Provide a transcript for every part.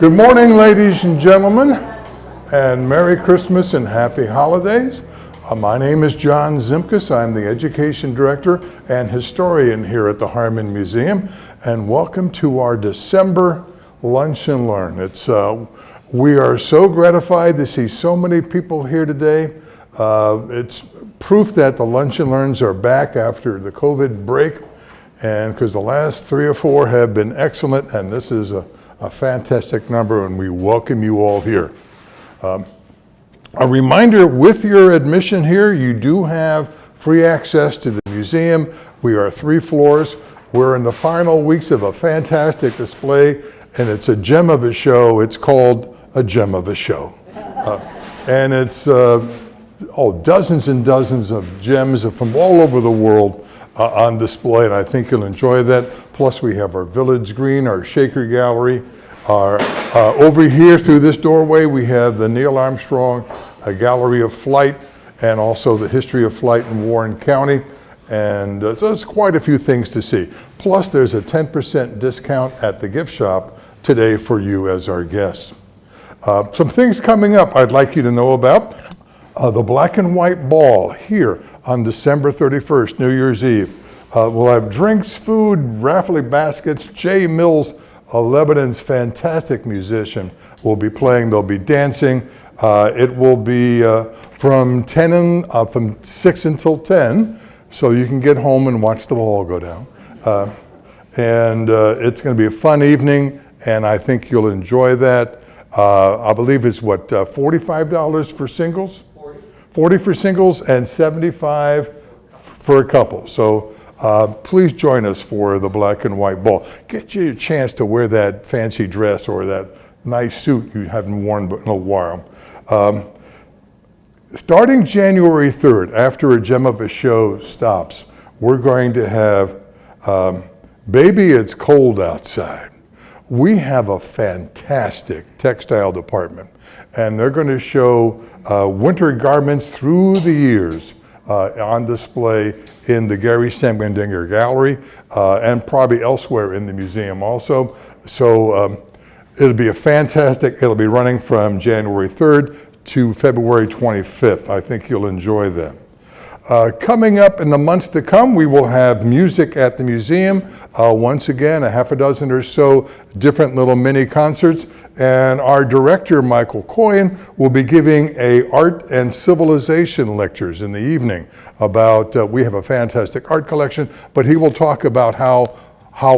Good morning, ladies and gentlemen, and Merry Christmas and Happy Holidays. My name is John Zimkus. I'm the Education Director and Historian here at the Harmon Museum, and welcome to our December Lunch and Learn. We are so gratified to see so many people here today. It's proof that the Lunch and Learns are back after the COVID break, and because the last 3 or 4 have been excellent, and this is a fantastic number, and we welcome you all here. A reminder, with your admission here, you do have free access to the museum. We are 3 floors. We're in the final weeks of a fantastic display, and it's a gem of a show. It's called A Gem of a Show. And it's dozens and dozens of gems from all over the world on display, and I think you'll enjoy that. Plus, we have our Village Green, our Shaker Gallery. Over here through this doorway, we have the Neil Armstrong Gallery of Flight, and also the history of flight in Warren County. And so there's quite a few things to see. Plus, there's a 10% discount at the gift shop today for you as our guests. Some things coming up I'd like you to know about. The Black and White Ball here on December 31st, New Year's Eve. We'll have drinks, food, raffle baskets. Jay Mills, Lebanon's fantastic musician, will be playing. They'll be dancing. It will be from 6 until 10, so you can get home and watch the ball go down. It's going to be a fun evening, and I think you'll enjoy that. I believe it's $45 for singles? 40 for singles and $75 for a couple. So please join us for the Black and White Ball. Get you a chance to wear that fancy dress or that nice suit you haven't worn in a while. Starting January 3rd, after A Gem of a Show stops, we're going to have Baby It's Cold Outside. We have a fantastic textile department, and they're going to show winter garments through the years on display in the Gary Semgendinger Gallery and probably elsewhere in the museum also. So it'll be it'll be running from January 3rd to February 25th. I think you'll enjoy that. Coming up in the months to come, we will have music at the museum. Once again, a half a dozen or so different little mini concerts. And our director, Michael Coyen, will be giving art and civilization lectures in the evening about, we have a fantastic art collection, but he will talk about how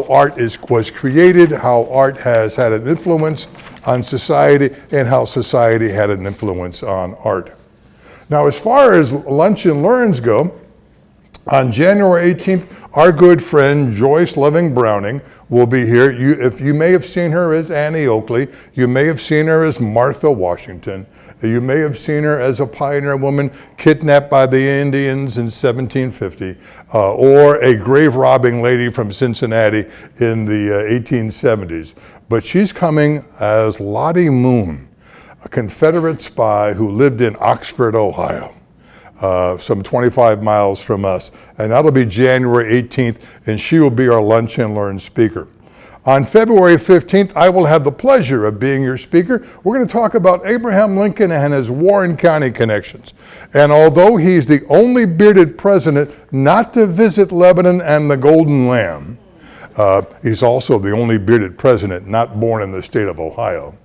art was created, how art has had an influence on society, and how society had an influence on art. Now, as far as Lunch and Learns go, on January 18th, our good friend Joyce Loving Browning will be here. You may have seen her as Annie Oakley. You may have seen her as Martha Washington. You may have seen her as a pioneer woman kidnapped by the Indians in 1750, or a grave robbing lady from Cincinnati in the 1870s. But she's coming as Lottie Moon, a Confederate spy who lived in Oxford, Ohio, some 25 miles from us. And that'll be January 18th, and she will be our Lunch and Learn speaker. On February 15th, I will have the pleasure of being your speaker. We're going to talk about Abraham Lincoln and his Warren County connections. And although he's the only bearded president not to visit Lebanon and the Golden Lamb, he's also the only bearded president not born in the state of Ohio.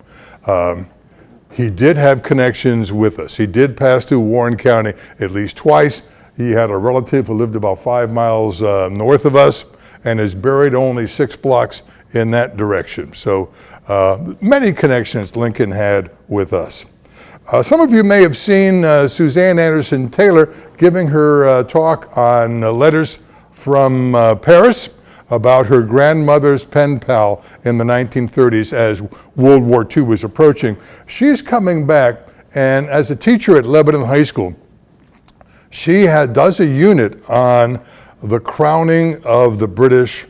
He did have connections with us. He did pass through Warren County at least twice. He had a relative who lived about 5 miles north of us and is buried only 6 blocks in that direction. So many connections Lincoln had with us. Some of you may have seen Suzanne Anderson Taylor giving her talk on letters from Paris about her grandmother's pen pal in the 1930s as World War II was approaching. She's coming back, and as a teacher at Lebanon High School, she does a unit on the crowning of the British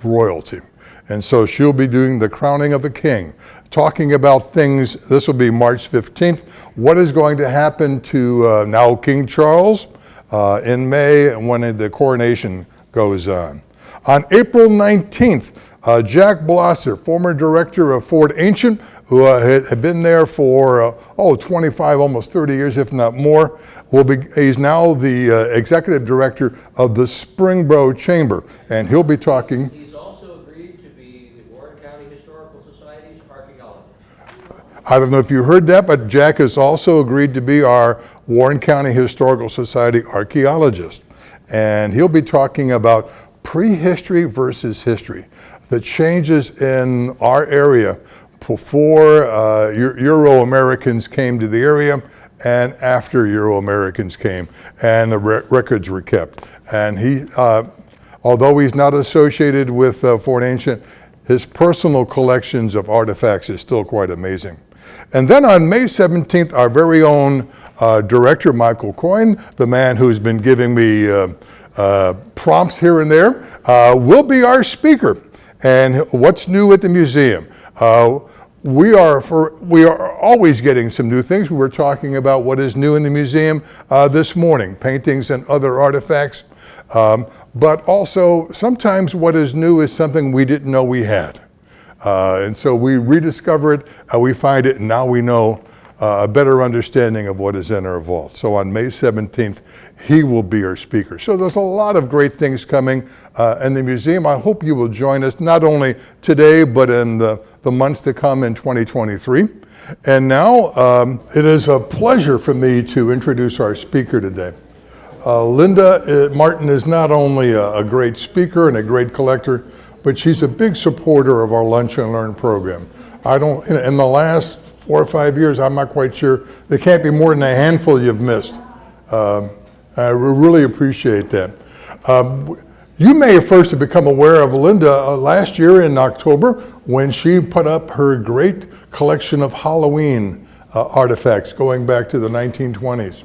royalty. And so she'll be doing the crowning of a king, talking about things. This will be March 15th. What is going to happen to now King Charles in May when the coronation goes on. On April 19th, Jack Blosser, former director of Ford Ancient, who had been there for 25, almost 30 years, if not more. He's now the executive director of the Springboro Chamber, and he'll be talking. He's also agreed to be the Warren County Historical Society's archaeologist. I don't know if you heard that, but Jack has also agreed to be our Warren County Historical Society archaeologist. And he'll be talking about prehistory versus history, the changes in our area before Euro-Americans came to the area and after Euro-Americans came and the records were kept. And he, although he's not associated with Fort Ancient, his personal collections of artifacts is still quite amazing. And then on May 17th, our very own director, Michael Coyne, the man who's been giving me prompts here and there, will be our speaker. And what's new at the museum? We are always getting some new things. We were talking about what is new in the museum this morning, paintings and other artifacts. But also, sometimes what is new is something we didn't know we had. And so we rediscover it, we find it, and now we know a better understanding of what is in our vault. So on May 17th, he will be our speaker. So there's a lot of great things coming in the museum. I hope you will join us, not only today, but in the months to come in 2023. And now it is a pleasure for me to introduce our speaker today. Linda Martin is not only a great speaker and a great collector, but she's a big supporter of our Lunch and Learn program. In the last 4 or 5 years, I'm not quite sure, there can't be more than a handful you've missed. I really appreciate that. You may have first have become aware of Linda last year in October when she put up her great collection of Halloween artifacts going back to the 1920s.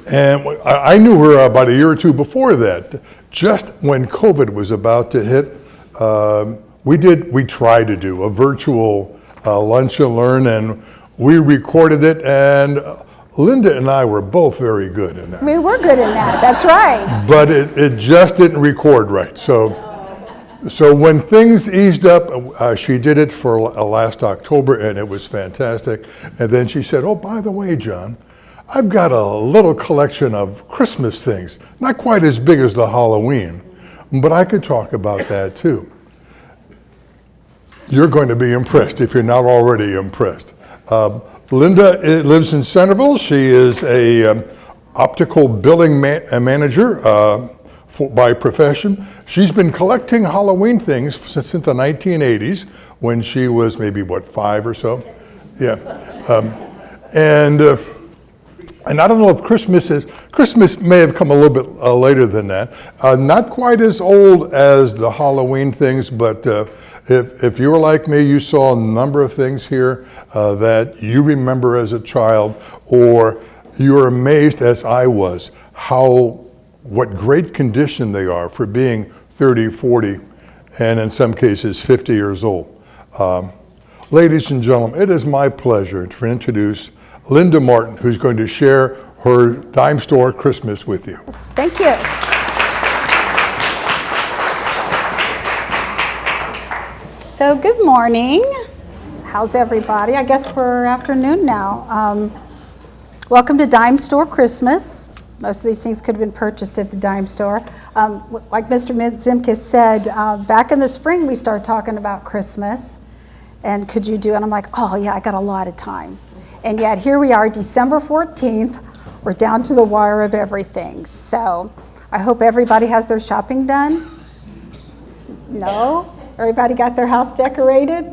And I knew her about a year or two before that. Just when COVID was about to hit, we tried to do a virtual Lunch and Learn, and we recorded it, and Linda and I were both very good in that. We were good in that, that's right. But it just didn't record right. So when things eased up, she did it for last October, and it was fantastic. And then she said, oh, by the way, John, I've got a little collection of Christmas things, not quite as big as the Halloween, but I could talk about that too. You're going to be impressed if you're not already impressed. Linda lives in Centerville. She is a optical billing manager by profession. She's been collecting Halloween things since the 1980s when she was maybe, 5 or so? Yeah. And I don't know if Christmas may have come a little bit later than that. Not quite as old as the Halloween things, but if you were like me, you saw a number of things here that you remember as a child, or you're amazed as I was, what great condition they are for being 30, 40, and in some cases 50 years old. Ladies and gentlemen, it is my pleasure to introduce Linda Martin, who's going to share her dime store Christmas with you. Thank you. So good morning. How's everybody? I guess we're afternoon now. Welcome to Dime Store Christmas. Most of these things could have been purchased at the dime store. Like Mr. Zimkus said, back in the spring we started talking about Christmas. And could you do it? And I'm like, oh yeah, I got a lot of time. And yet here we are, December 14th, we're down to the wire of everything. So I hope everybody has their shopping done. No? Everybody got their house decorated?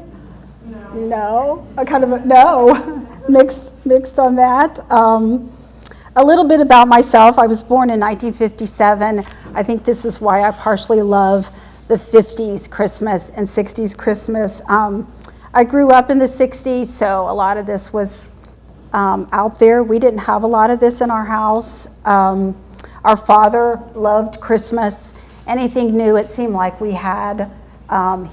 No? No. Mixed on that. A little bit about myself. I was born in 1957. I think this is why I partially love the 50s Christmas and 60s Christmas. I grew up in the 60s, so a lot of this was out there. We didn't have a lot of this in our house. Our father loved Christmas. Anything new it seemed like we had,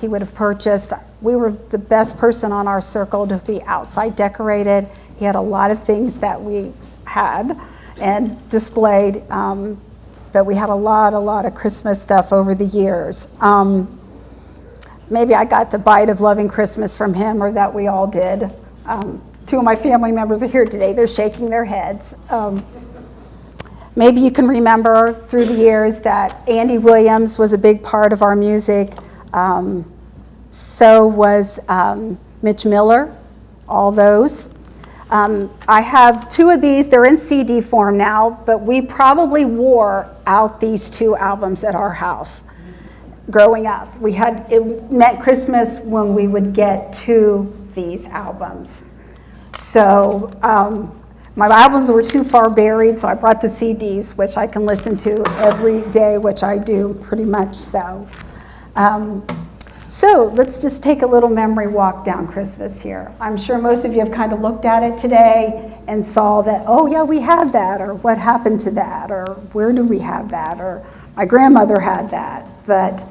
he would have purchased. We were the best person on our circle to be outside decorated. He had a lot of things that we had and displayed, but we had a lot of Christmas stuff over the years. maybe I got the bite of loving Christmas from him, or that we all did. Two of my family members are here today. They're shaking their heads. Maybe you can remember through the years that Andy Williams was a big part of our music. So was Mitch Miller, all those. I have two of these. They're in CD form now, but we probably wore out these two albums at our house growing up. It meant Christmas when we would get to these albums. So my albums were too far buried, so I brought the CDs, which I can listen to every day, which I do pretty much so. So let's just take a little memory walk down Christmas here. I'm sure most of you have kind of looked at it today and saw that, oh yeah, we had that, or what happened to that, or where do we have that, or my grandmother had that. But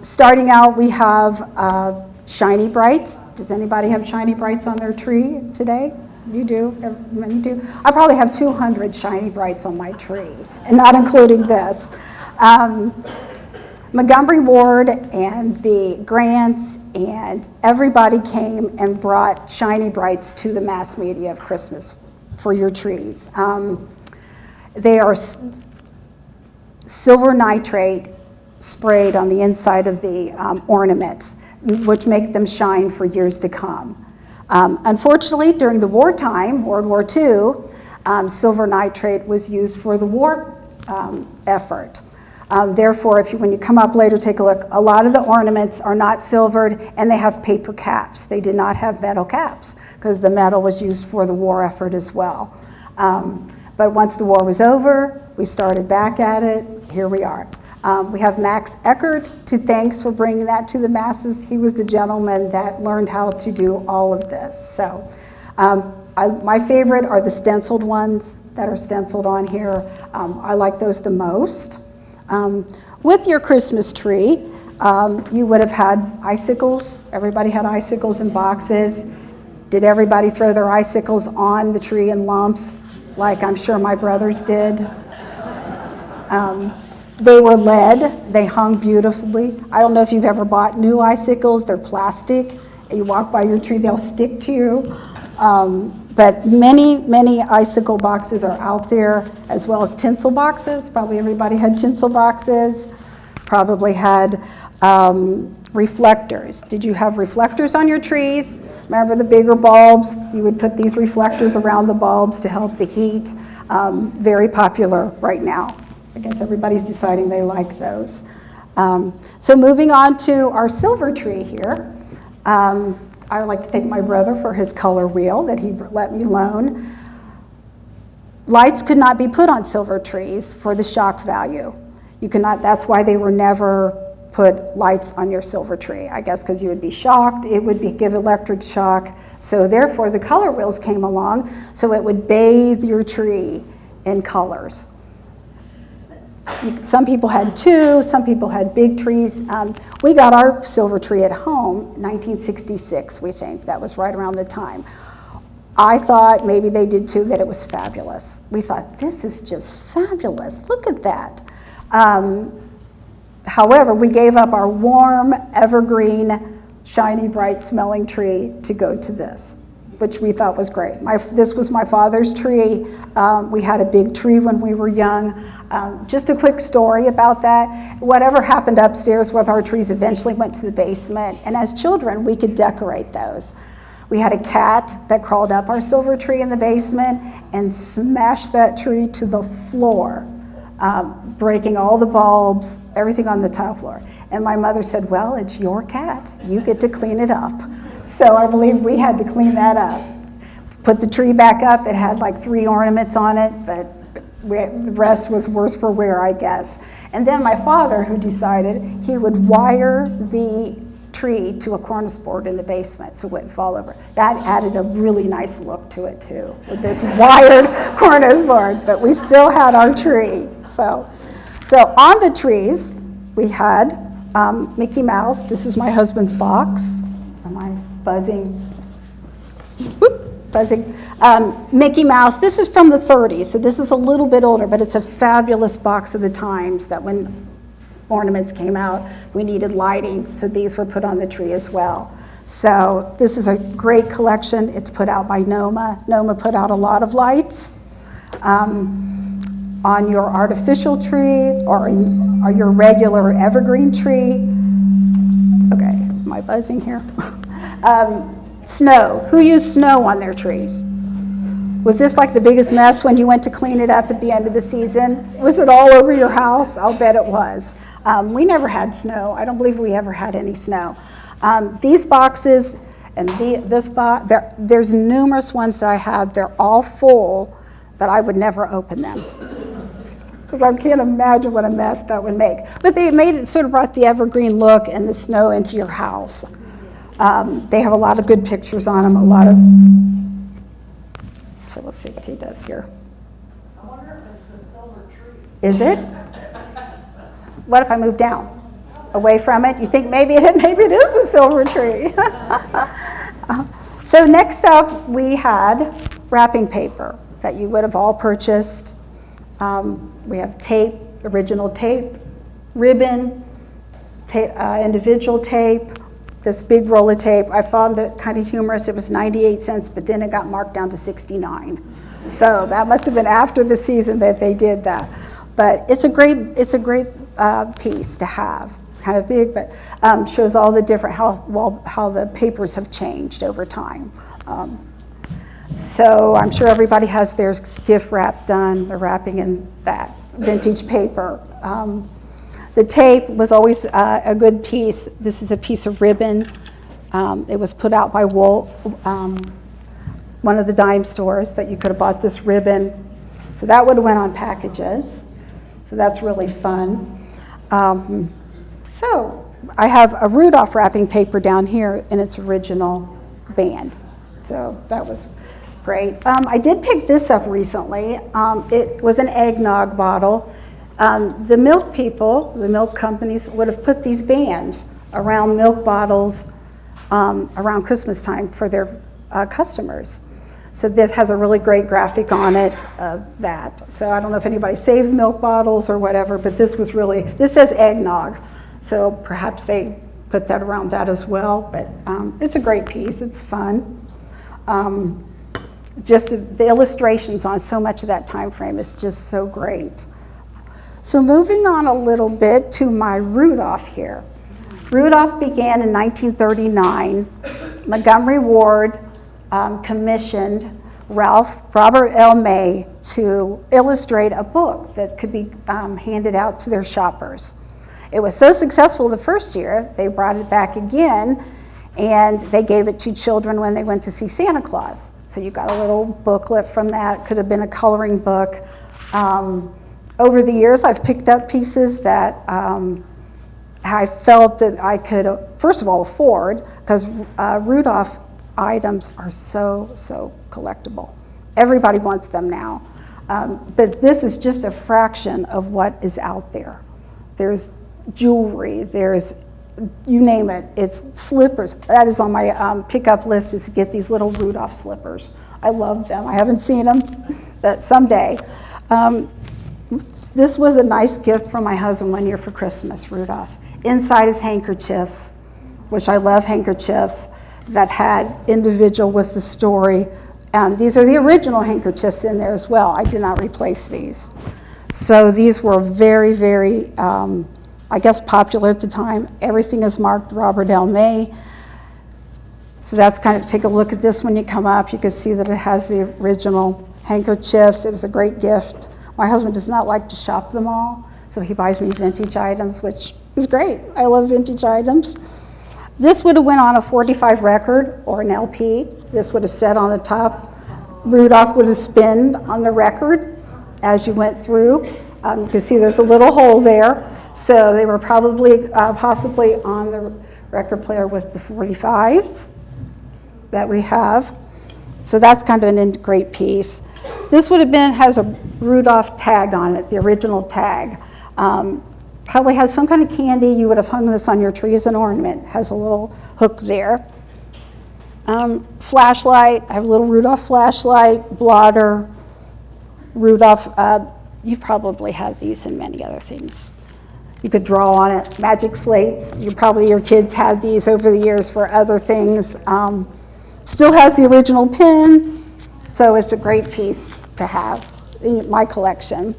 starting out, we have Shiny Brights. Does anybody have Shiny Brights on their tree today? You do? Many do? I probably have 200 Shiny Brights on my tree, and not including this. Montgomery Ward and the Grants and everybody came and brought Shiny Brights to the mass media of Christmas for your trees. They are silver nitrate sprayed on the inside of the ornaments, which make them shine for years to come. Unfortunately, during the wartime, World War II, silver nitrate was used for the war effort. Therefore, when you come up later, take a look, a lot of the ornaments are not silvered, and they have paper caps. They did not have metal caps, because the metal was used for the war effort as well. But once the war was over, we started back at it. Here we are. We have Max Eckert to thanks for bringing that to the masses. He was the gentleman that learned how to do all of this. So my favorite are the stenciled ones that are stenciled on here. I like those the most. With your Christmas tree, you would have had icicles. Everybody had icicles in boxes. Did everybody throw their icicles on the tree in lumps, like I'm sure my brothers did? They were lead. They hung beautifully. I don't know if you've ever bought new icicles. They're plastic. And you walk by your tree, they'll stick to you. But many icicle boxes are out there, as well as tinsel boxes. Probably everybody had tinsel boxes. Probably had reflectors. Did you have reflectors on your trees? Remember the bigger bulbs? You would put these reflectors around the bulbs to help the heat. Very popular right now. I guess everybody's deciding they like those. So moving on to our silver tree here. I would like to thank my brother for his color wheel that he let me loan. Lights could not be put on silver trees for the shock value. You cannot, that's why they were never put lights on your silver tree. I guess because you would be shocked, it would give electric shock. So therefore the color wheels came along, so it would bathe your tree in colors. Some people had two, some people had big trees. We got our silver tree at home, 1966, we think. That was right around the time. I thought, maybe they did too, that it was fabulous. We thought, this is just fabulous. Look at that. However, we gave up our warm, evergreen, shiny, bright smelling tree to go to this, which we thought was great. This was my father's tree. We had a big tree when we were young. Just a quick story about that. Whatever happened upstairs with our trees eventually went to the basement, and as children, we could decorate those. We had a cat that crawled up our silver tree in the basement and smashed that tree to the floor, breaking all the bulbs, everything on the tile floor. And my mother said, well, it's your cat. You get to clean it up. So I believe we had to clean that up. Put the tree back up. It had like 3 ornaments on it, but the rest was worse for wear, I guess. And then my father, who decided he would wire the tree to a cornice board in the basement so it wouldn't fall over. That added a really nice look to it too, with this wired cornice board, but we still had our tree. So on the trees, we had Mickey Mouse. This is my husband's box. Am I buzzing? Whoop, buzzing. Mickey Mouse, this is from the 30s, so this is a little bit older, but it's a fabulous box of the times that when ornaments came out, we needed lighting, so these were put on the tree as well. So this is a great collection. It's put out by NOMA. NOMA put out a lot of lights on your artificial tree or your regular evergreen tree. Okay, am I buzzing here? Snow. Who used snow on their trees? Was this like the biggest mess when you went to clean it up at the end of the season? Was it all over your house? I'll bet it was. We never had snow. I don't believe we ever had any snow. These boxes and this box, there's numerous ones that I have. They're all full, but I would never open them. Because I can't imagine what a mess that would make. But they made it, sort of brought the evergreen look and the snow into your house. They have a lot of good pictures on them, so we'll see what he does here. I wonder if it's the silver tree. Is it? What if I move down? Away from it? You think maybe it is the silver tree. So next up, we had wrapping paper that you would have all purchased. We have tape, original tape, ribbon, individual tape, this big roll of tape. I found it kind of humorous. It was 98 cents, but then it got marked down to 69. So that must have been after the season that they did that. But it's a great piece to have. Kind of big, but shows all the different, how the papers have changed over time. So I'm sure everybody has their gift wrap done, the wrapping in that vintage paper. The tape was always a good piece. This is a piece of ribbon. It was put out by one of the dime stores that you could have bought this ribbon. So that would have went on packages. So that's really fun. So I have a Rudolph wrapping paper down here in its original band. So that was great. I did pick this up recently. It was an eggnog bottle. The milk people, the milk companies, would have put these bands around milk bottles around Christmas time for their customers. So this has a really great graphic on it of that. So I don't know if anybody saves milk bottles or whatever, but this says eggnog. So perhaps they put that around that as well, but it's a great piece, it's fun. Just the illustrations on so much of that time frame is just so great. So moving on a little bit to my Rudolph here. Rudolph began in 1939. Montgomery Ward commissioned Robert L. May to illustrate a book that could be handed out to their shoppers. It was so successful the first year, they brought it back again, and they gave it to children when they went to see Santa Claus. So you got a little booklet from that. Could have been a coloring book. Over the years, I've picked up pieces that I felt that I could, first of all, afford, because Rudolph items are so collectible. Everybody wants them now. But this is just a fraction of what is out there. There's jewelry, there's, you name it, it's slippers. That is on my pickup list, is to get these little Rudolph slippers. I love them. I haven't seen them, but someday. This was a nice gift from my husband one year for Christmas, Rudolph. Inside is handkerchiefs, which I love handkerchiefs, that had individual with the story. These are the original handkerchiefs in there as well. I did not replace these. So these were very, very, I guess, popular at the time. Everything is marked Robert L. May. So that's kind of, take a look at this when you come up. You can see that it has the original handkerchiefs. It was a great gift. My husband does not like to shop them all, so he buys me vintage items, which is great. I love vintage items. This would have went on a 45 record or an LP. This would have said on the top. Rudolph would have spinned on the record as you went through. You can see there's a little hole there. So they were probably, possibly on the record player with the 45s that we have. So that's kind of a great piece. This would have been, has a Rudolph tag on it, the original tag. Probably has some kind of candy. You would have hung this on your tree as an ornament. Has a little hook there. Flashlight, I have a little Rudolph flashlight, blotter, Rudolph, you've probably had these and many other things. You could draw on it. Magic slates. Your kids had these over the years for other things. Still has the original pin, so it's a great piece to have in my collection.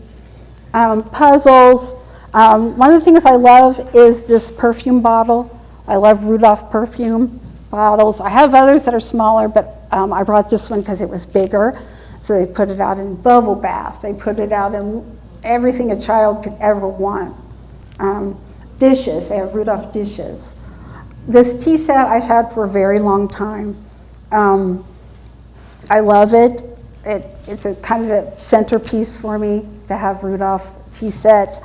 Puzzles. One of the things I love is this perfume bottle. I love Rudolph perfume bottles. I have others that are smaller, but I brought this one because it was bigger. So they put it out in bubble bath. They put it out in everything a child could ever want. Dishes, they have Rudolph dishes. This tea set I've had for a very long time. I love it. It's a kind of a centerpiece for me to have Rudolph tea set.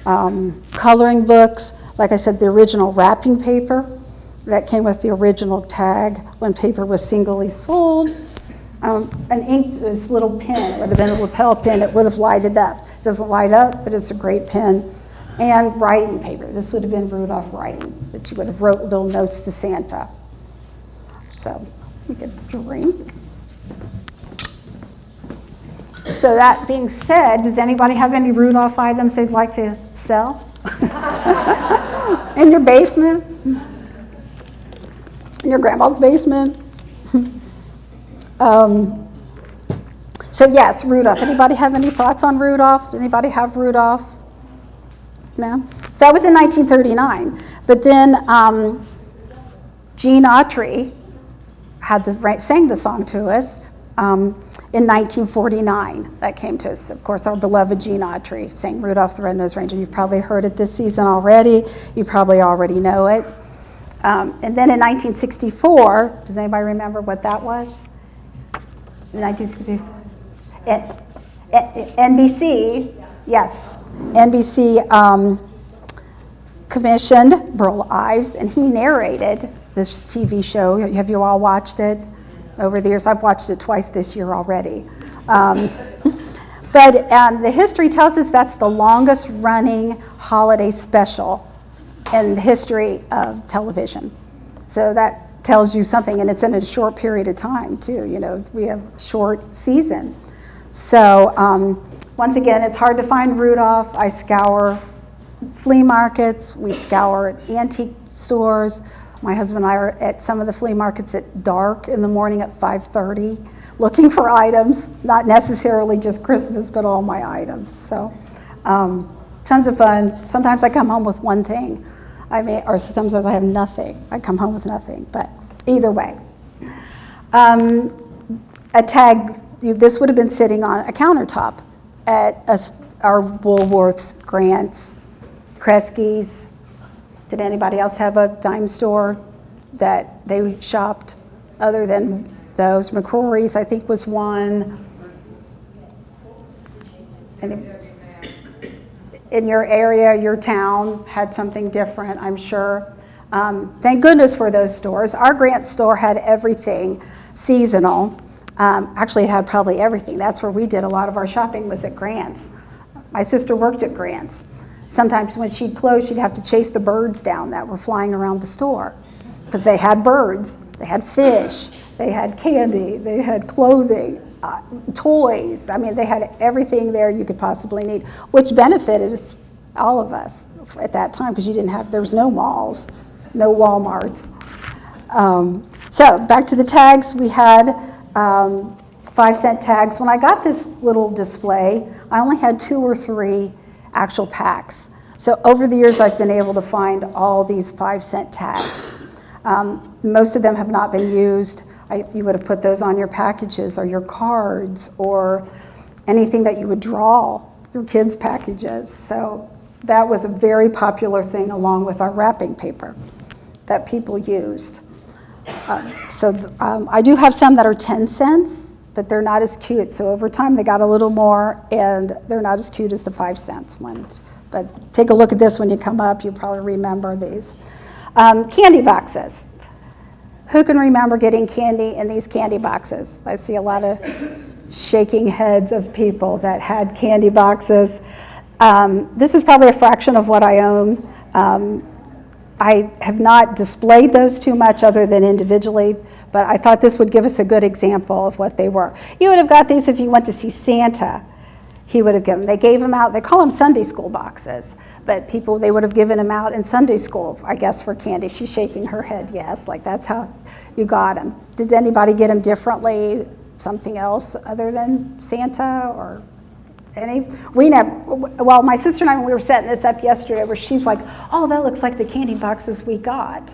Coloring books, like I said, the original wrapping paper that came with the original tag when paper was singly sold. An ink, this little pen, it would have been a lapel pen, it would have lighted up. It doesn't light up, but it's a great pen. And writing paper, this would have been Rudolph writing, that you would have wrote little notes to Santa. So, we could drink. So that being said, does anybody have any Rudolph items they'd like to sell? In your basement? In your grandma's basement? So yes, Rudolph. Anybody have any thoughts on Rudolph? Anybody have Rudolph? No? So that was in 1939. But then Gene Autry sang the song to us in 1949. That came to us. Of course, our beloved Gene Autry sang Rudolph the Red-Nosed Reindeer. You've probably heard it this season already. You probably already know it. And then in 1964, does anybody remember what that was? In 1964. NBC, yes. NBC commissioned Burl Ives, and he narrated this TV show. Have you all watched it over the years? I've watched it twice this year already. But the history tells us that's the longest running holiday special in the history of television. So that tells you something, and it's in a short period of time too. You know, we have a short season. So once again, it's hard to find Rudolph. I scour flea markets, we scour antique stores. My husband and I are at some of the flea markets at dark in the morning at 5:30 looking for items, not necessarily just Christmas, but all my items. So tons of fun. Sometimes I come home with one thing. Or sometimes I have nothing. I come home with nothing, but either way. A tag, this would have been sitting on a countertop at our Woolworths, Grant's, Kresge's. Did anybody else have a dime store that they shopped other than those? McCrory's, I think, was one. In your area, your town had something different, I'm sure. Thank goodness for those stores. Our Grant store had everything seasonal. Actually, it had probably everything. That's where we did a lot of our shopping, was at Grant's. My sister worked at Grant's. Sometimes when she'd close, she'd have to chase the birds down that were flying around the store, because they had birds, they had fish, they had candy, they had clothing, toys. I mean, they had everything there you could possibly need, which benefited all of us at that time, because there was no malls, no Walmarts. So back to the tags, we had 5-cent tags. When I got this little display, I only had 2 or 3 actual packs. So over the years, I've been able to find all these 5-cent tags. Most of them have not been used. You would have put those on your packages or your cards or anything that you would draw, your kids' packages. So that was a very popular thing, along with our wrapping paper that people used. I do have some that are 10 cents, but they're not as cute. So over time, they got a little more, and they're not as cute as the 5-cent ones. But take a look at this when you come up. You'll probably remember these. Candy boxes. Who can remember getting candy in these candy boxes? I see a lot of shaking heads of people that had candy boxes. This is probably a fraction of what I own. I have not displayed those too much other than individually, but I thought this would give us a good example of what they were. You would have got these if you went to see Santa. He would have given, they gave them out, they call them Sunday school boxes, but but people, they would have given them out in Sunday school, I guess, for candy. She's shaking her head, yes, like that's how you got them. Did anybody get them differently, something else other than Santa or any? We never, well, my sister and I, when we were setting this up yesterday, where she's like, oh, that looks like the candy boxes we got.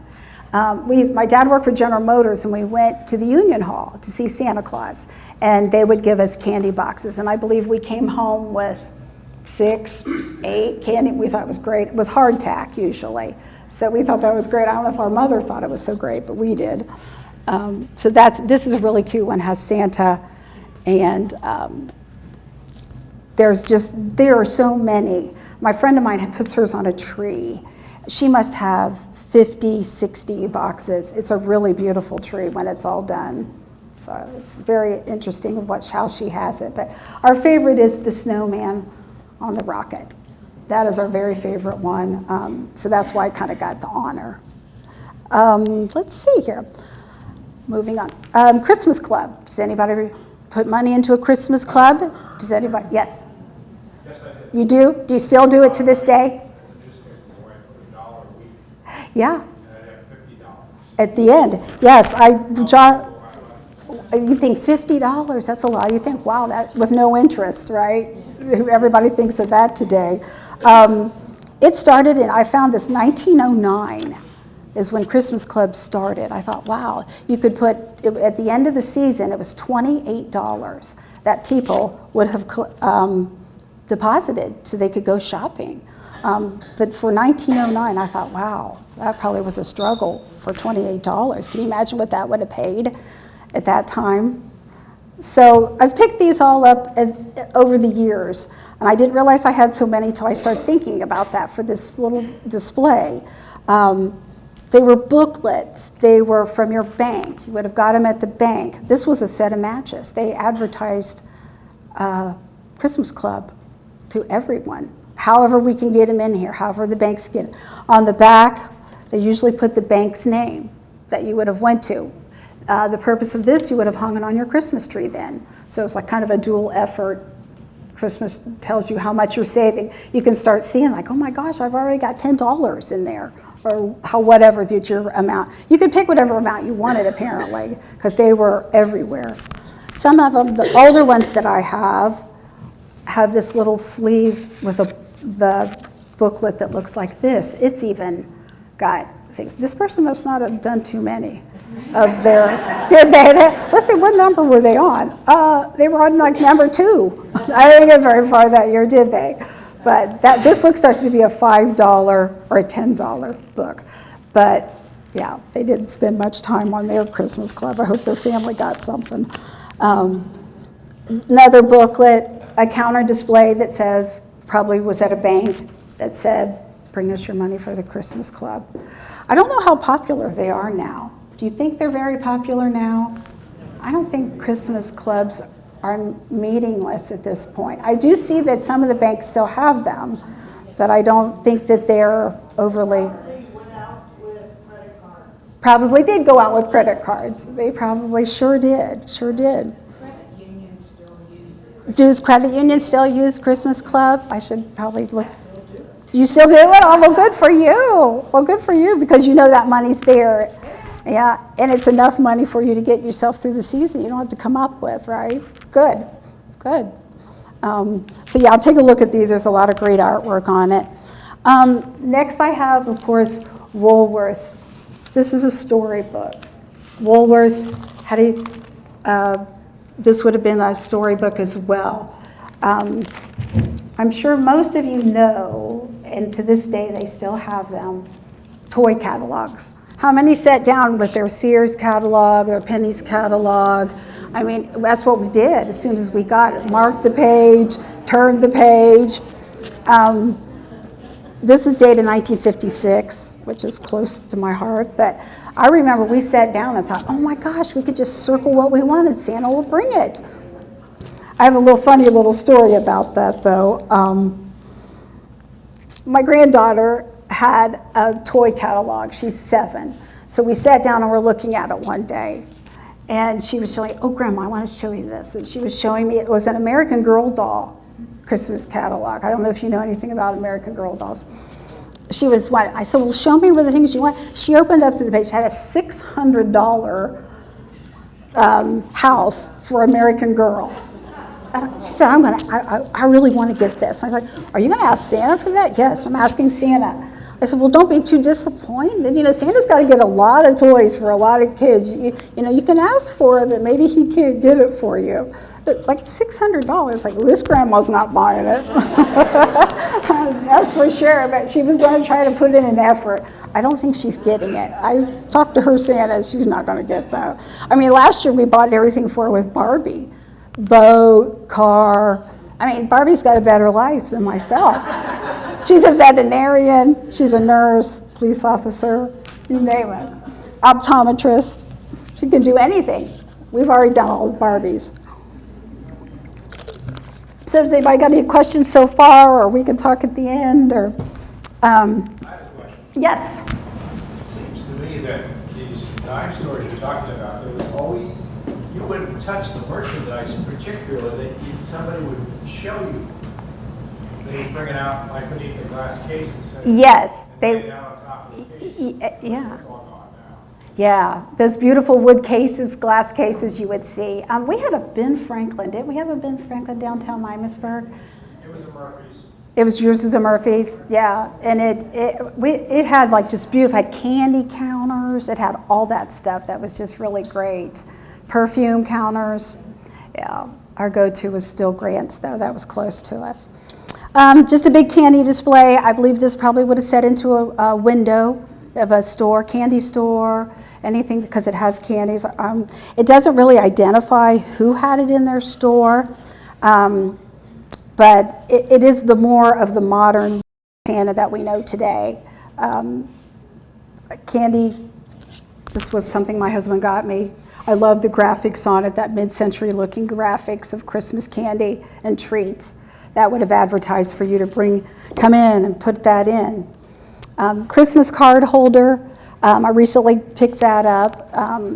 My dad worked for General Motors, and we went to the Union Hall to see Santa Claus, and they would give us candy boxes, and I believe we came home with 6, 8 candy. We thought it was great. It was hardtack usually, so we thought that was great. I don't know if our mother thought it was so great, but we did. So this is a really cute one, has Santa, and there are so many. My friend of mine puts hers on a tree. She must have 50, 60 boxes. It's a really beautiful tree when it's all done. So it's very interesting how she has it. But our favorite is the snowman on the rocket. That is our very favorite one. So that's why I kind of got the honor. Let's see here. Moving on. Christmas club. Does anybody put money into a Christmas club? Does anybody? Yes. Yes, I did. You do? Do you still do it to this day? Yeah. At the end, yes. John, you think $50? That's a lot. You think, wow, that with no interest, right? Everybody thinks of that today. It started I found this 1909 is when Christmas clubs started. I thought, wow, you could put at the end of the season, it was $28 that people would have deposited so they could go shopping. But for 1909, I thought, wow, that probably was a struggle for $28. Can you imagine what that would have paid at that time? So I've picked these all up over the years, and I didn't realize I had so many until I started thinking about that for this little display. They were booklets. They were from your bank. You would have got them at the bank. This was a set of matches. They advertised Christmas Club to everyone. However we can get them in here, however the banks get it. On the back, they usually put the bank's name that you would have went to. The purpose of this, you would have hung it on your Christmas tree then. So it's like kind of a dual effort. Christmas tells you how much you're saving. You can start seeing like, oh my gosh, I've already got $10 in there, or whatever that your amount. You could pick whatever amount you wanted apparently, because they were everywhere. Some of them, the older ones that I have this little sleeve with the booklet that looks like this. It's even got things. This person must not have done too many of their, did they? Let's see, what number were they on? They were on like number 2. I didn't get very far that year, did they? But this looks like to be a $5 or a $10 book. But yeah, they didn't spend much time on their Christmas club. I hope their family got something. Another booklet, a counter display that says, probably was at a bank, that said, bring us your money for the Christmas club. I don't know how popular they are now. Do you think they're very popular now? I don't think Christmas clubs are meaningless at this point. I do see that some of the banks still have them, but I don't think that they're overly. Probably went out with credit cards. Probably did go out with credit cards. They probably sure did. Credit unions still use it. Does credit unions still use Christmas Club? I should probably look. You still do it? Oh, well, good for you. Well, good for you, because you know that money's there. Yeah, and it's enough money for you to get yourself through the season. You don't have to come up with, right? Good, good. So yeah, I'll take a look at these. There's a lot of great artwork on it. Next I have, of course, Woolworths. This is a storybook. Woolworths, this would have been a storybook as well. I'm sure most of you know, and to this day they still have them, toy catalogs. How many sat down with their Sears catalog, their Penny's catalog? I mean, that's what we did as soon as we got it. Marked the page, turned the page. This is dated 1956, which is close to my heart, but I remember we sat down and thought, oh my gosh, we could just circle what we wanted, Santa will bring it. I have a funny little story about that though. My granddaughter had a toy catalog. She's 7. So we sat down and we're looking at it one day. And she was showing, oh, Grandma, I want to show you this. And she was showing me, it was an American Girl doll. Christmas catalog. I don't know if you know anything about American Girl dolls. She was one. I said, well, show me where the things you want. She opened up to the page. She had a $600 house for American Girl. She said, I really want to get this. I was like, are you going to ask Santa for that? Yes, I'm asking Santa. I said, well, don't be too disappointed. You know, Santa's got to get a lot of toys for a lot of kids. You know, you can ask for it, but maybe he can't get it for you. But like $600, like this grandma's not buying it. That's for sure, but she was going to try to put in an effort. I don't think she's getting it. I've talked to her Santa, she's not going to get that. I mean, last year we bought everything for her with Barbie. Boat, car. I mean, Barbie's got a better life than myself. She's a veterinarian, she's a nurse, police officer, you name it. Optometrist. She can do anything. We've already done all the Barbies. So has anybody got any questions so far, or we can talk at the end, or? I have a question. Yes. It seems to me that these dime stores you're talking about, there was always, you wouldn't touch the merchandise particularly, somebody would show you. They'd bring it out like beneath the glass case and say, Yes, and lay it down on top of the case. yeah. It's all gone now. Yeah, those beautiful wood cases, glass cases you would see. We had a Ben Franklin. Didn't we have a Ben Franklin downtown Miamisburg? It was a Murphy's. It was yours as a Murphy's, yeah. And it had like just beautiful, it had candy counters. It had all that stuff that was just really great. Perfume counters. Yeah, our go-to was still Grant's though. That was close to us. Just a big candy display. I believe this probably would have set into a window of a store, candy store, anything, because it has candies. It doesn't really identify who had it in their store, but it is the more of the modern Santa that we know today. Candy, this was something my husband got me. I love the graphics on it, that mid-century looking graphics of Christmas candy and treats. That would have advertised for you to come in and put that in. Christmas card holder, I recently picked that up.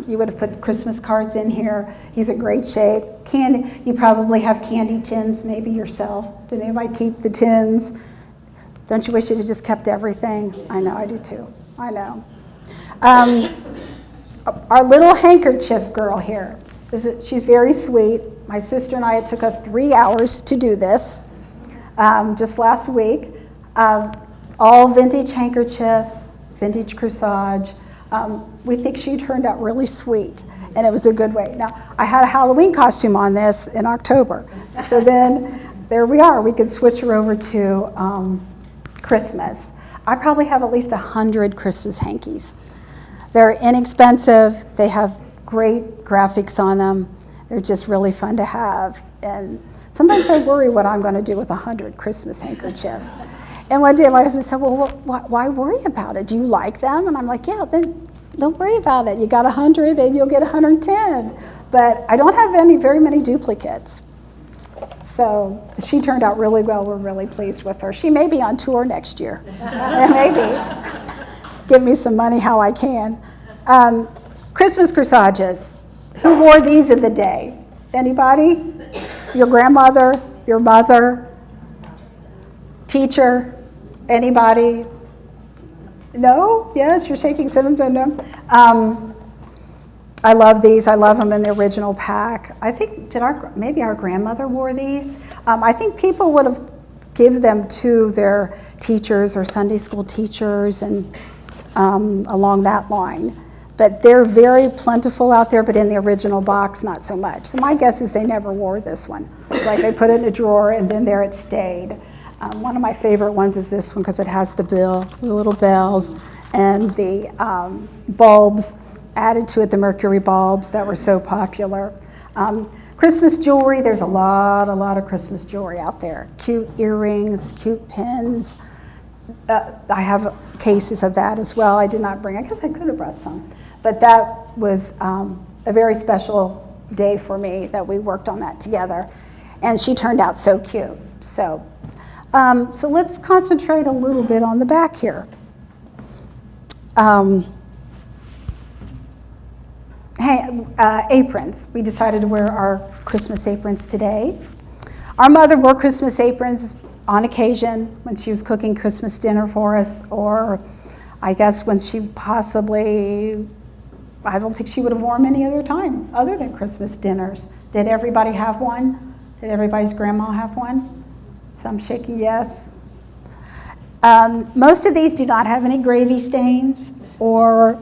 You would have put Christmas cards in here. He's in great shape. Candy, you probably have candy tins maybe yourself. Did anybody keep the tins? Don't you wish you'd have just kept everything? I know, I do too. I know. Our little handkerchief girl here, she's very sweet. My sister and I, it took us 3 hours to do this. Just last week, all vintage handkerchiefs, vintage corsage. We think she turned out really sweet, and it was a good way. Now, I had a Halloween costume on this in October, so then there we are. We could switch her over to Christmas. I probably have at least 100 Christmas hankies. They're inexpensive. They have great graphics on them. They're just really fun to have. And sometimes I worry what I'm going to do with 100 Christmas handkerchiefs. And one day my husband said, well, why worry about it? Do you like them? And I'm like, yeah, then don't worry about it. You got 100, maybe you'll get 110. But I don't have very many duplicates. So she turned out really well. We're really pleased with her. She may be on tour next year. Maybe. Give me some money how I can. Christmas corsages. Who wore these in the day? Anybody? Your grandmother? Your mother? Teacher? Anybody? No? Yes, you're shaking some. No? I love these. I love them in the original pack. I think, maybe our grandmother wore these. I think people would have given them to their teachers or Sunday school teachers and along that line. But they're very plentiful out there, but in the original box, not so much. So my guess is they never wore this one. Like they put it in a drawer and then there it stayed. One of my favorite ones is this one because it has the little bells and the bulbs added to it, the mercury bulbs that were so popular. Christmas jewelry, there's a lot of Christmas jewelry out there. Cute earrings, cute pins. I have cases of that as well. I did not bring, I guess I could have brought some. But that was a very special day for me that we worked on that together. And she turned out so cute. So let's concentrate a little bit on the back here. Aprons. We decided to wear our Christmas aprons today. Our mother wore Christmas aprons on occasion when she was cooking Christmas dinner for us, or I guess when she possibly, I don't think she would have worn them any other time other than Christmas dinners. Did everybody have one? Did everybody's grandma have one? So I'm shaking yes. Most of these do not have any gravy stains or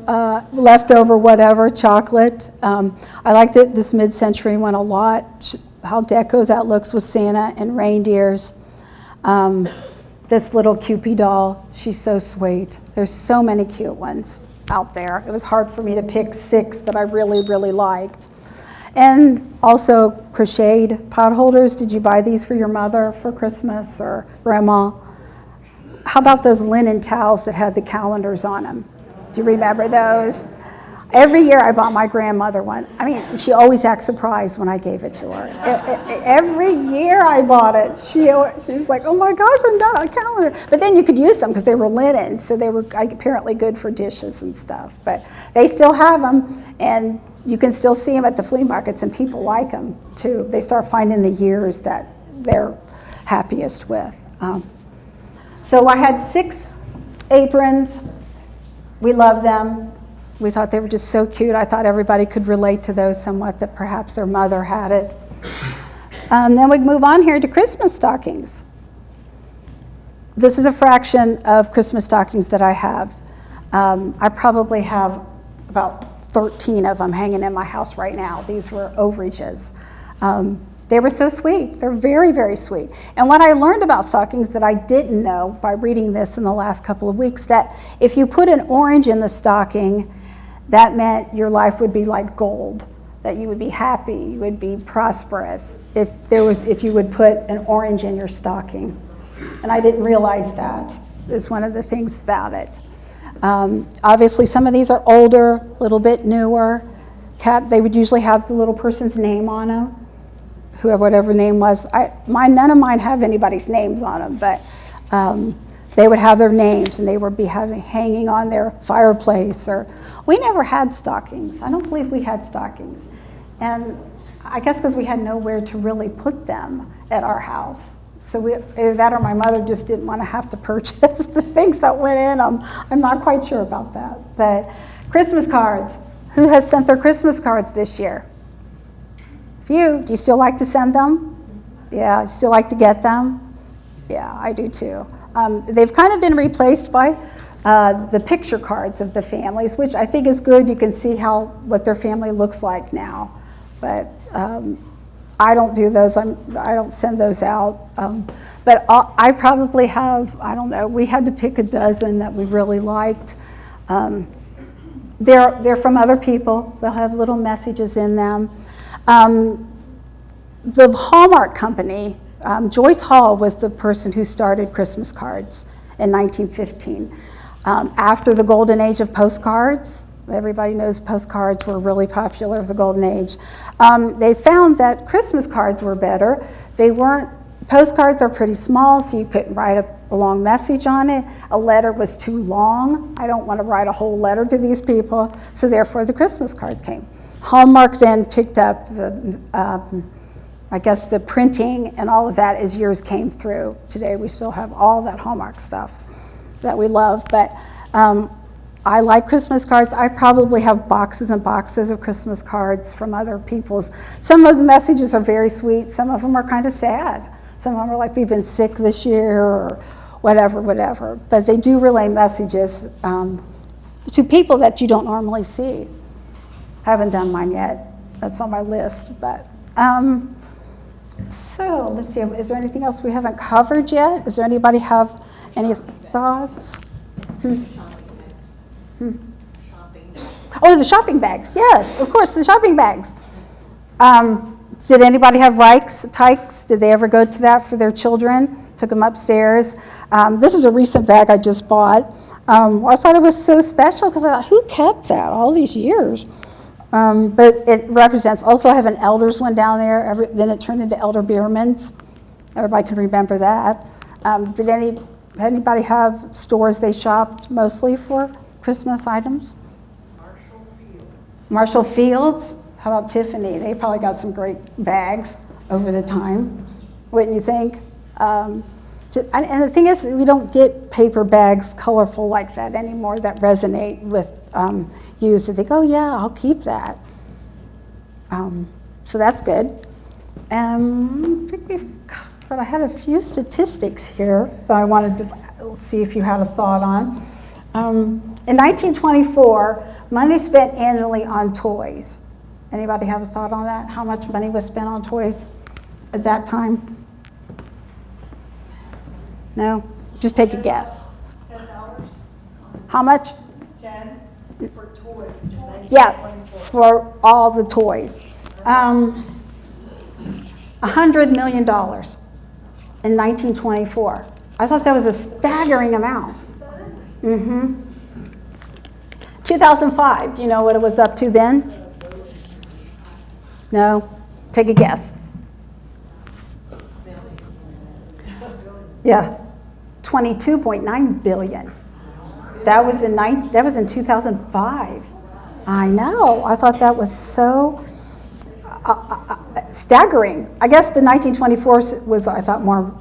leftover whatever, chocolate. I like this mid-century one a lot, how deco that looks with Santa and reindeers. This little Cupid doll, she's so sweet. There's so many cute ones out there. It was hard for me to pick 6 that I really, really liked. And also crocheted pot holders. Did you buy these for your mother for Christmas or grandma? How about those linen towels that had the calendars on them? Do you remember those? Every year I bought my grandmother one. I mean, she always acts surprised when I gave it to her. Every year I bought it. She was like, oh my gosh, I'm done, a calendar. But then you could use them because they were linen, so they were apparently good for dishes and stuff. But they still have them, and you can still see them at the flea markets, and people like them too. They start finding the years that they're happiest with. So I had 6 aprons. We love them. We thought they were just so cute. I thought everybody could relate to those somewhat, that perhaps their mother had it. Then we move on here to Christmas stockings. This is a fraction of Christmas stockings that I have. I probably have about 13 of them hanging in my house right now. These were overages. They were so sweet. They're very, very sweet. And what I learned about stockings that I didn't know by reading this in the last couple of weeks, that if you put an orange in the stocking, that meant your life would be like gold, that you would be happy, you would be prosperous if you would put an orange in your stocking. And I didn't realize that is one of the things about it. Obviously, some of these are older, a little bit newer. They would usually have the little person's name on them, whatever name was. None of mine have anybody's names on them, but they would have their names, and they would be hanging on their fireplace. Or we never had stockings. I don't believe we had stockings, and I guess because we had nowhere to really put them at our house. So either that or my mother just didn't want to have to purchase the things that went in them. I'm not quite sure about that. But Christmas cards. Who has sent their Christmas cards this year? Few. Do you still like to send them? Yeah, you still like to get them? Yeah, I do too. They've kind of been replaced by the picture cards of the families, which I think is good. You can see what their family looks like now. But I don't do those. I don't send those out. But I probably have, I don't know, we had to pick a dozen that we really liked. They're from other people. They'll have little messages in them. The Hallmark Company, Joyce Hall was the person who started Christmas cards in 1915. After the golden age of postcards, everybody knows postcards were really popular, the golden age. They found that Christmas cards were better. Postcards are pretty small, so you couldn't write a long message on it. A letter was too long. I don't want to write a whole letter to these people, so therefore the Christmas cards came. Hallmark then picked up the printing and all of that as years came through. Today we still have all that Hallmark stuff that we love, but I like Christmas cards. I probably have boxes and boxes of Christmas cards from other people's. Some of the messages are very sweet. Some of them are kind of sad. Some of them are like, we've been sick this year or whatever. But they do relay messages to people that you don't normally see. Haven't done mine yet. That's on my list. But so let's see. Is there anything else we haven't covered yet? Does anybody have any thoughts? Oh, the shopping bags. Yes, of course, the shopping bags. Did anybody have Tykes? Did they ever go to that for their children? Took them upstairs. This is a recent bag I just bought. I thought it was so special because I thought, who kept that all these years? But it represents, also I have an Elders one down there. Then it turned into Elder Bierman's. Everybody can remember that. Did anybody have stores they shopped mostly for Christmas items? Marshall Fields. How about Tiffany? They probably got some great bags over the time. wouldn't you think? And the thing is, we don't get paper bags colorful like that anymore that resonate with you. So they go, yeah, I'll keep that. So that's good. I think I had a few statistics here that I wanted to see if you had a thought on. In 1924, money spent annually on toys. Anybody have a thought on that? How much money was spent on toys at that time? No? Just take a guess. $10. How much? 10 for toys. Yeah, for all the toys. $100 million in 1924. I thought that was a staggering amount. 2005, do you know what it was up to then? No? Take a guess. Yeah, 22.9 billion. That was in 2005. I know. I thought that was so staggering. I guess the 1924 was, I thought, more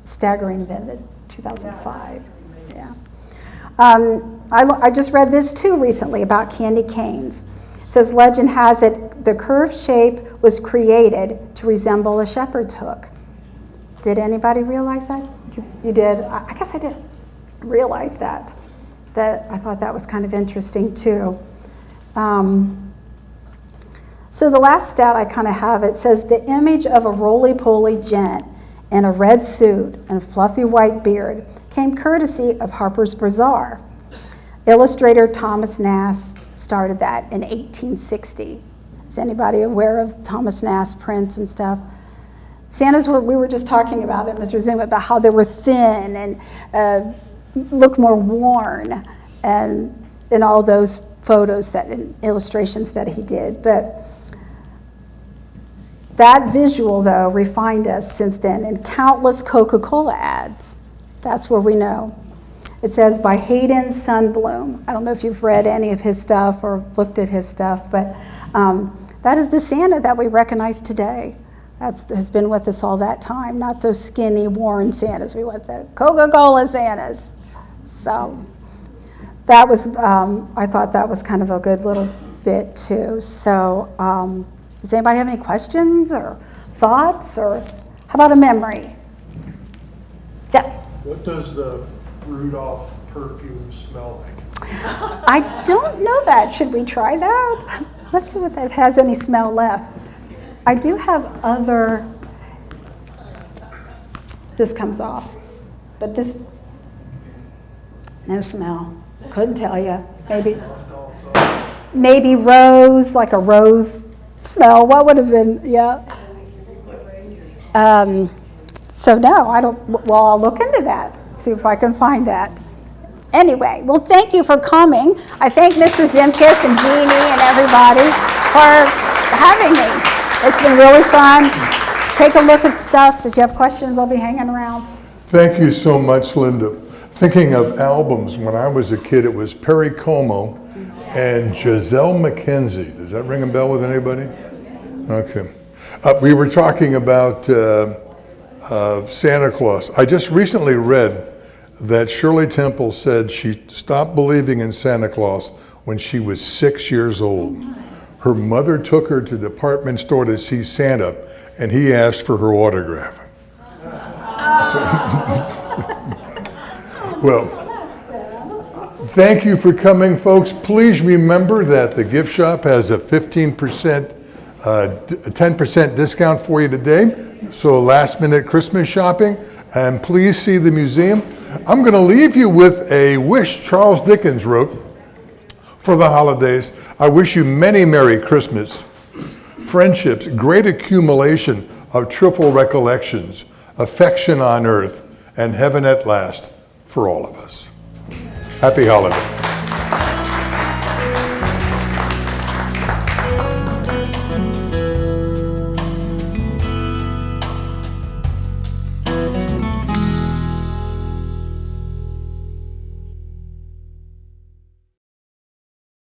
staggering than the 2005. Yeah. I just read this too recently about candy canes. It says, legend has it the curved shape was created to resemble a shepherd's hook. Did anybody realize that? You did? I guess I didn't realize that. I thought that was kind of interesting too. So the last stat I kind of have, it says the image of a roly-poly gent in a red suit and fluffy white beard came courtesy of Harper's Bazaar. Illustrator Thomas Nast started that in 1860. Is anybody aware of Thomas Nast prints and stuff? Santas we were just talking about it, Mr. Zoom, about how they were thin and looked more worn, and in all those photos and illustrations that he did. But that visual, though, refined us since then in countless Coca-Cola ads. That's where we know. It says by Hayden Sundblom. I don't know if you've read any of his stuff or looked at his stuff, but that is the Santa that we recognize today. Has been with us all that time, not those skinny, worn Santas. We want the Coca-Cola Santas. So that was, I thought that was kind of a good little bit too. So does anybody have any questions or thoughts, or how about a memory? Jeff? What does the Rudolph perfume smell like? I don't know that. Should we try that? Let's see if that has any smell left. I do have other, this comes off, but this, no smell. Couldn't tell you. Maybe rose, like a rose smell. What would have been, yeah. So no, I don't, well, I'll look into that, see if I can find that. Anyway, well, thank you for coming. I thank Mr. Zimkis and Jeannie and everybody for having me. It's been really fun. Take a look at stuff. If you have questions, I'll be hanging around. Thank you so much, Linda. Thinking of albums, when I was a kid, it was Perry Como and Giselle McKenzie. Does that ring a bell with anybody? Okay. We were talking about Santa Claus. I just recently read that Shirley Temple said she stopped believing in Santa Claus when she was 6 years old. Her mother took her to the department store to see Santa, and he asked for her autograph. Well, thank you for coming, folks. Please remember that the gift shop has a 10% discount for you today. So last minute Christmas shopping, and please see the museum. I'm going to leave you with a wish Charles Dickens wrote for the holidays. I wish you many Merry Christmas, friendships, great accumulation of triple recollections, affection on earth, and heaven at last for all of us. Happy holidays.